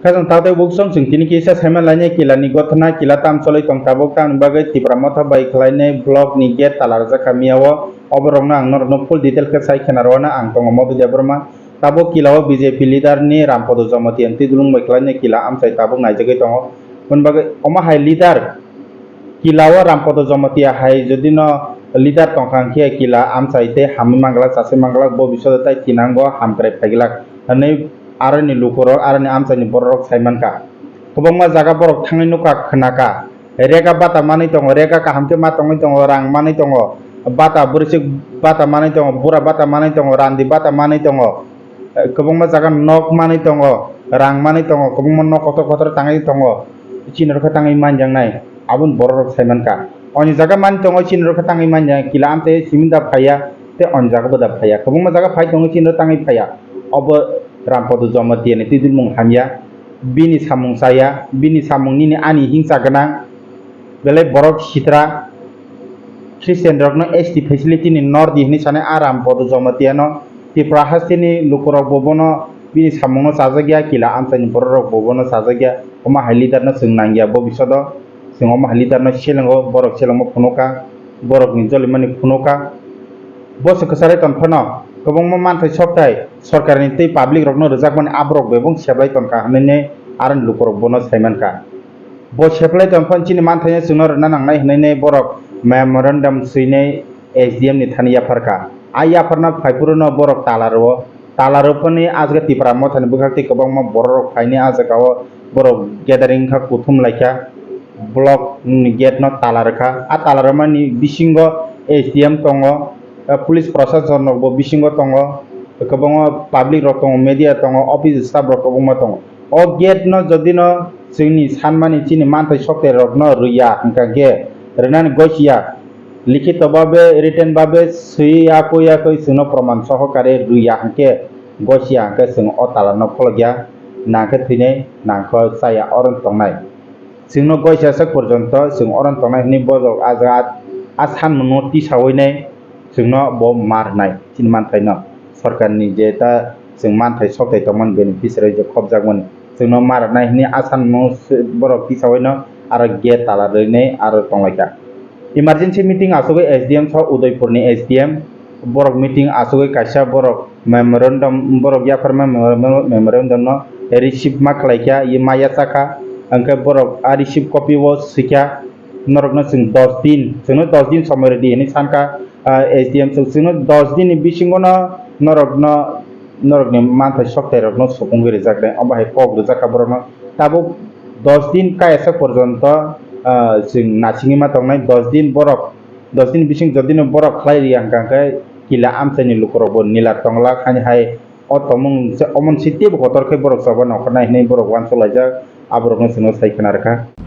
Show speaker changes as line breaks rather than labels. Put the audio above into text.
Kasang tahu buksong sing kini kisah sama lainnya kila ni gotna kila tam soloi tong tabok tam bagai tipra mota baik lainnya blog ni get talarza kami awo obrong na ang nor full detail ke sai kenarwana ang tong modu jaberma tabok kila wo BJP leader ni rampodo jamati anti dulung baik lainnya kila am sai tabok na jagai tong pun bagai oma hai leader kila wo rampodo jamati hai jadi no leader tong kang kia kila am sai te ham mangala sase mangala bo bisoda tai tinanggo ham kre pagilak ane arani lukurok arani amsani borok saimanka kobongma jaga borok thangai nuka khnaka rega bata mani tongo rega kahamte ma tongo tongo rang mani tongo bata bursik bata mani tongo bura bata mani tongo randi bata mani tongo kobongma jaga nok mani tongo rang mani tongo kobongma nok kotor kotor tangai tongo chinor ka tangai manjang nai abun borok saimanka oni jaga mani tongo chinor ka tangai manjang kila amte siminda phaya te on jaga boda phaya kobongma jaga phai tongo chinor tangai phaya obo rampodo jamati ani tidul mung hamya bini samung saya bini samung nini ani hingsa ganang belai borok hitra Christian rokno ST facility ni nordi ni sane aram podo jamati ano ti prahastini lukurok bobono bini samung no sajagya kila amsani borok bobono sajagya oma halidar no sungnangya bo bisodo sing oma halidar no shelango borok shelango phunoka borok ni jolimani phunoka bo sekasare tonphono kobongma manthai soktai sarkarni tei public rokno rejakmani abrok bebong seblai tonka hanene aran lukorok bono saimanka bo seblai tonphon chini manthai sungno rna nangnai hanene borok memorandum suine SDM ni thania farka aya farna phaipurono borok talaro phani ajga tipra mothani bukhakti kobongma borok phaini ajgao borok gathering kha kuthum laikha block ni gate no talarkha a talarmani bisingo SDM tongo police prosecution no bo bisingo tongo kobongo public rok tongo media tongo office staff rok kobongma tongo o gate no jodi no singni sanmani chini manthai sokte rok no ruya hingka ge renan gosia likhito babe written babe suya koya koi sino proman sahokare ruya hingke gosia hingke sing o tala no pholgya nangke thine nangko saya oron tongnai singno gosia sak porjonto sing oron tongnai ni bojok aja asan no ti sawoine singno bo marnai chin manthai no sarkarni jeta sing manthai soktai tongman beneficiary je khobjakmani singno marnai ni asan no borok tisawaino aro gate tala rene aro tonglaika emergency meeting asogoi SDM tho udaipur ni SDM borok meeting asogoi kaisa borok memorandum borok yafarma memorandum no receive ma khlaika maya saka angke borok a receive copy wo sikya norokno sing 10 din singno 10 din somoi di ini sanka SDM singno 10 din bisingo no norokni manthai soktai rokno sopungri rejakre obahai pok rejakka borokno tabo 10 din kaisa porjonto sing nasingi ma tongnai 10 din borok 10 din bising jodino borok khlai ri angkangke kila amsani lukorok bo nila tongla khani hai o tomung omon siti bo kotor ke borok sabon okna hine borok wan solajak aborokno sino sai khanarka